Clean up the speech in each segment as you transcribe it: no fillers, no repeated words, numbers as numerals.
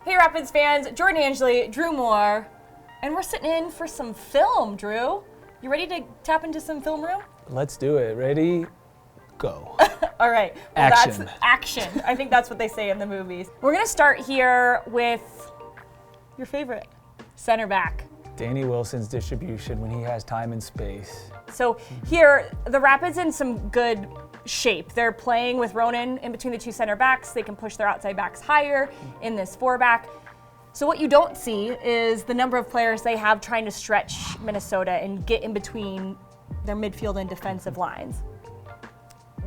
Hey Rapids fans, Jordan Angeli, Drew Moor, and we're sitting in for some film, Drew. You ready to tap into some film room? Let's do it. Ready? Go. All right. Well, action. That's action. I think that's what they say in the movies. We're going to start here with your favorite, center back. Danny Wilson's distribution when he has time and space. So here, the Rapids in some good shape. They're playing with Ronan in between the two center backs. They can push their outside backs higher in this four back. So what you don't see is the number of players they have trying to stretch Minnesota and get in between their midfield and defensive lines.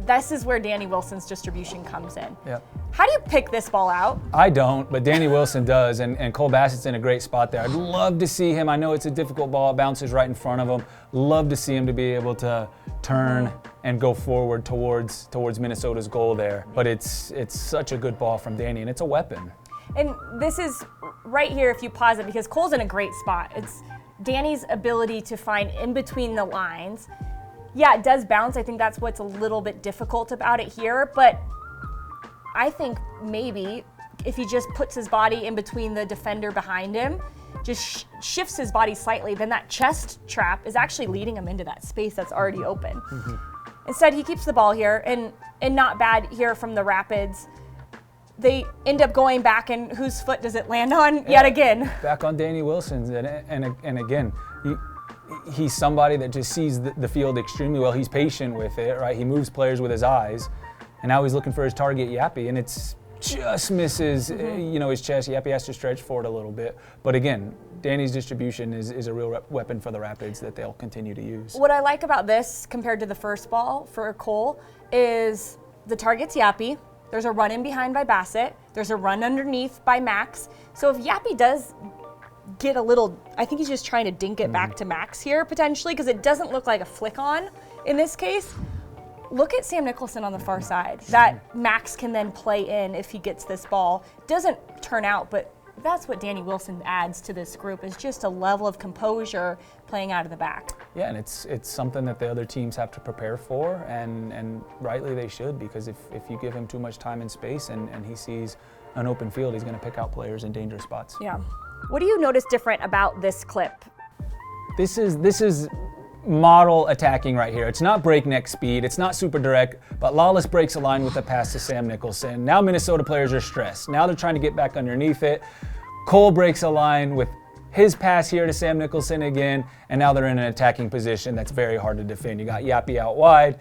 This is where Danny Wilson's distribution comes in. Yep. How do you pick this ball out? I don't, but Danny Wilson does, and Cole Bassett's in a great spot there. I'd love to see him. I know it's a difficult ball. It bounces right in front of him. Love to see him to be able to turn and go forward towards Minnesota's goal there. But it's such a good ball from Danny, and it's a weapon. And this is right here if you pause it, because Cole's in a great spot. It's Danny's ability to find in between the lines. Yeah, it does bounce. I think that's what's a little bit difficult about it here. But I think maybe if he just puts his body in between the defender behind him, just shifts his body slightly, then that chest trap is actually leading him into that space that's already open. Instead, he keeps the ball here, and not bad here from the Rapids. They end up going back, and whose foot does it land on yet again? Back on Danny Wilson's, and again, he's somebody that just sees the field extremely well. He's patient with it, right? He moves players with his eyes, and now he's looking for his target, Yapi, and it's just misses, his chest. Yapi has to stretch forward a little bit. But again, Danny's distribution is a real weapon for the Rapids that they'll continue to use. What I like about this compared to the first ball for Cole is the target's Yapi. There's a run in behind by Bassett. There's a run underneath by Max. So if Yapi does get a little, I think he's just trying to dink it back to Max here potentially, because it doesn't look like a flick on in this case. Look at Sam Nicholson on the far side. That Max can then play in if he gets this ball. Doesn't turn out, but that's what Danny Wilson adds to this group, is just a level of composure playing out of the back. Yeah, and it's something that the other teams have to prepare for, and rightly they should, because if you give him too much time and space and he sees an open field, he's going to pick out players in dangerous spots. Yeah. What do you notice different about this clip? This is model attacking right here. It's not breakneck speed, it's not super direct, but Lawless breaks a line with a pass to Sam Nicholson. Now Minnesota players are stressed. Now they're trying to get back underneath it. Cole breaks a line with his pass here to Sam Nicholson again, and now they're in an attacking position that's very hard to defend. You got Yapi out wide,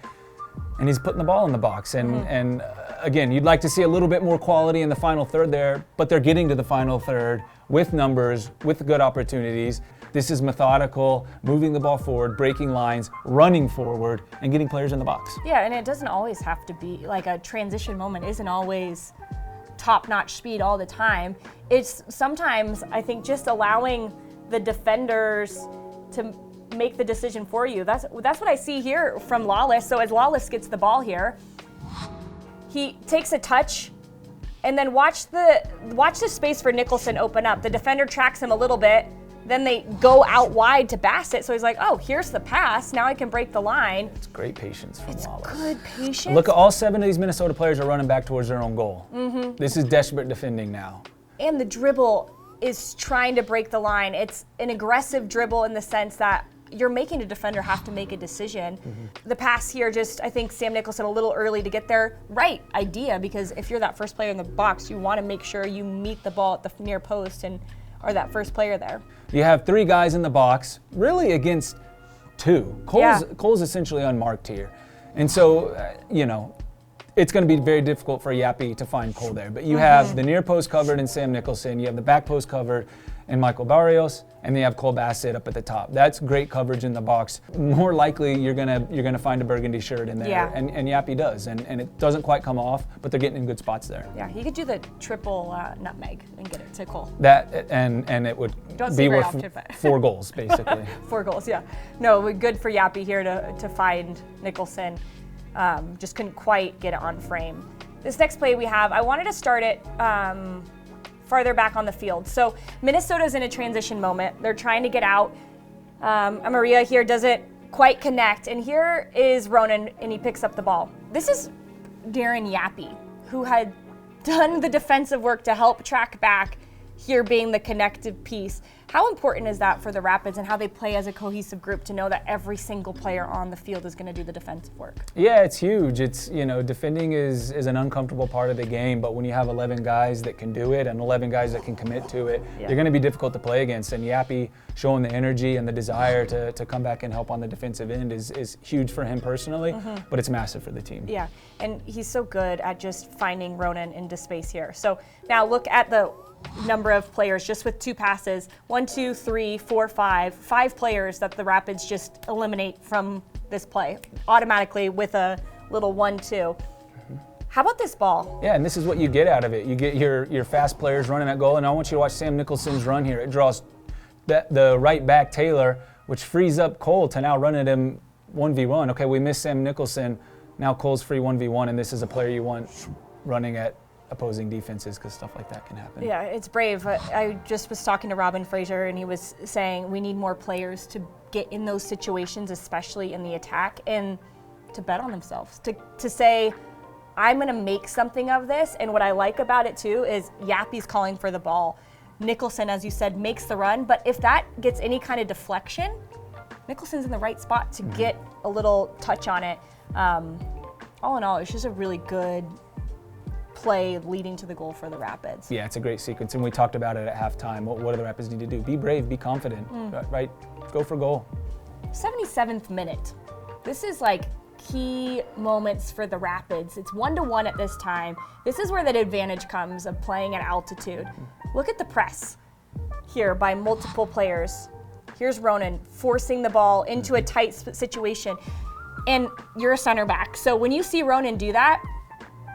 and he's putting the ball in the box. And again, you'd like to see a little bit more quality in the final third there, but they're getting to the final third with numbers, with good opportunities. This is methodical, moving the ball forward, breaking lines, running forward, and getting players in the box. Yeah, and it doesn't always have to be, like, a transition moment isn't always top-notch speed all the time. It's sometimes, I think, just allowing the defenders to make the decision for you. That's what I see here from Lawless. So as Lawless gets the ball here, he takes a touch, and then watch the space for Nicholson open up. The defender tracks him a little bit. Then they go out wide to Bassett, so he's like, oh, here's the pass. Now I can break the line. It's great patience from Lawless. It's good patience. Look, all 7 of these Minnesota players are running back towards their own goal. This is desperate defending now. And the dribble is trying to break the line. It's an aggressive dribble in the sense that you're making a defender have to make a decision. The pass here, just, I think Sam Nicholson a little early to get there. Right idea, because if you're that first player in the box, you want to make sure you meet the ball at the near post and are that first player there. You have 3 guys in the box, really against 2. Cole's essentially unmarked here. And so, it's going to be very difficult for Yapi to find Cole there. But you have the near post covered in Sam Nicholson, you have the back post covered in Michael Barrios, and then you have Cole Bassett up at the top. That's great coverage in the box. More likely you're gonna find a burgundy shirt in there, and Yapi does, and it doesn't quite come off, but they're getting in good spots there. Yeah, he could do the triple nutmeg and get it to Cole. That and it would be worth 4 goals basically. 4 goals, yeah. No, good for Yapi here to find Nicholson. Just couldn't quite get it on frame. This next play we have, I wanted to start it farther back on the field. So Minnesota's in a transition moment. They're trying to get out. Maria here doesn't quite connect. And here is Ronan, and he picks up the ball. This is Darren Yapi, who had done the defensive work to help track back here being the connective piece. How important is that for the Rapids and how they play as a cohesive group to know that every single player on the field is going to do the defensive work? Yeah, it's huge. It's, defending is an uncomfortable part of the game, but when you have 11 guys that can do it and 11 guys that can commit to it, they're going to be difficult to play against. And Yapi showing the energy and the desire to come back and help on the defensive end is huge for him personally, but it's massive for the team. Yeah, and he's so good at just finding Ronan into space here. So now look at the number of players just with 2 passes. 1, 2, 3, 4, 5. 5 players that the Rapids just eliminate from this play automatically with a little 1-2. How about this ball? Yeah, and this is what you get out of it. You get your fast players running at goal, and I want you to watch Sam Nicholson's run here. It draws the right back Taylor, which frees up Cole to now run at him 1v1. Okay, we missed Sam Nicholson. Now Cole's free 1v1, and this is a player you want running at opposing defenses because stuff like that can happen. Yeah, it's brave. I just was talking to Robin Fraser, and he was saying we need more players to get in those situations, especially in the attack, and to bet on themselves, to say, I'm going to make something of this. And what I like about it too is Yapi's calling for the ball. Nicholson, as you said, makes the run, but if that gets any kind of deflection, Nicholson's in the right spot to get a little touch on it. All in all, it's just a really good play leading to the goal for the Rapids. Yeah, it's a great sequence, and we talked about it at halftime. What do the Rapids need to do? Be brave, be confident, right? Go for goal. 77th minute. This is like key moments for the Rapids. It's 1-1 at this time. This is where that advantage comes of playing at altitude. Look at the press here by multiple players. Here's Ronan forcing the ball into a tight situation, and you're a center back. So when you see Ronan do that,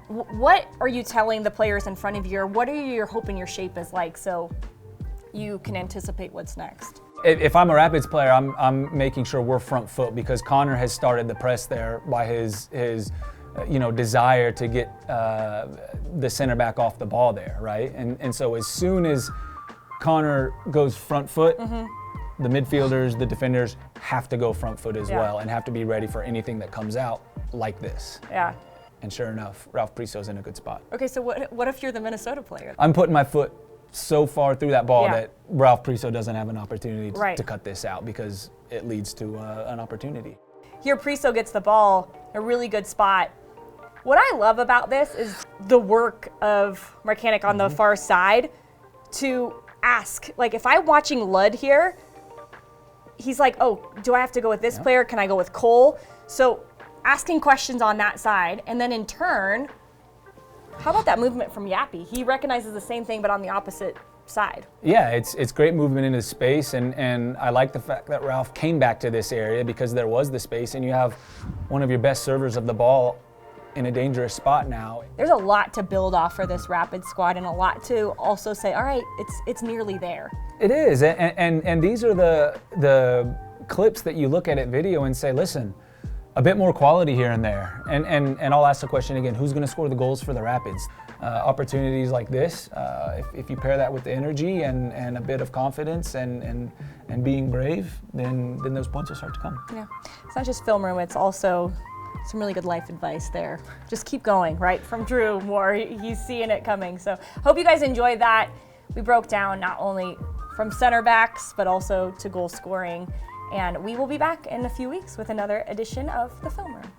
what are you telling the players in front of you, or what are you hoping your shape is like so you can anticipate what's next? If I'm a Rapids player, I'm making sure we're front foot because Connor has started the press there by his desire to get the center back off the ball there, right? And so as soon as Connor goes front foot, the midfielders, the defenders have to go front foot as well and have to be ready for anything that comes out like this. Yeah. And sure enough, Ralph Priso's in a good spot. Okay, so what if you're the Minnesota player? I'm putting my foot so far through that ball that Ralph Priso doesn't have an opportunity to cut this out because it leads to an opportunity. Here Priso gets the ball, a really good spot. What I love about this is the work of Marcanic on the far side to ask, like if I'm watching Ludd here, he's like, oh, do I have to go with this player? Can I go with Cole? So asking questions on that side, and then in turn, how about that movement from Yapi? He recognizes the same thing, but on the opposite side. Yeah, it's great movement into space, and I like the fact that Ralph came back to this area because there was the space, and you have one of your best servers of the ball in a dangerous spot now. There's a lot to build off for this Rapid squad, and a lot to also say, all right, it's nearly there. It is, and these are the clips that you look at video and say, listen, a bit more quality here and there. And I'll ask the question again, who's going to score the goals for the Rapids? Opportunities like this, if you pair that with the energy and a bit of confidence and being brave, then those points will start to come. Yeah, it's not just film room, it's also some really good life advice there. Just keep going, right? From Drew Moor, he's seeing it coming. So hope you guys enjoyed that. We broke down not only from center backs, but also to goal scoring. And we will be back in a few weeks with another edition of The Film Room.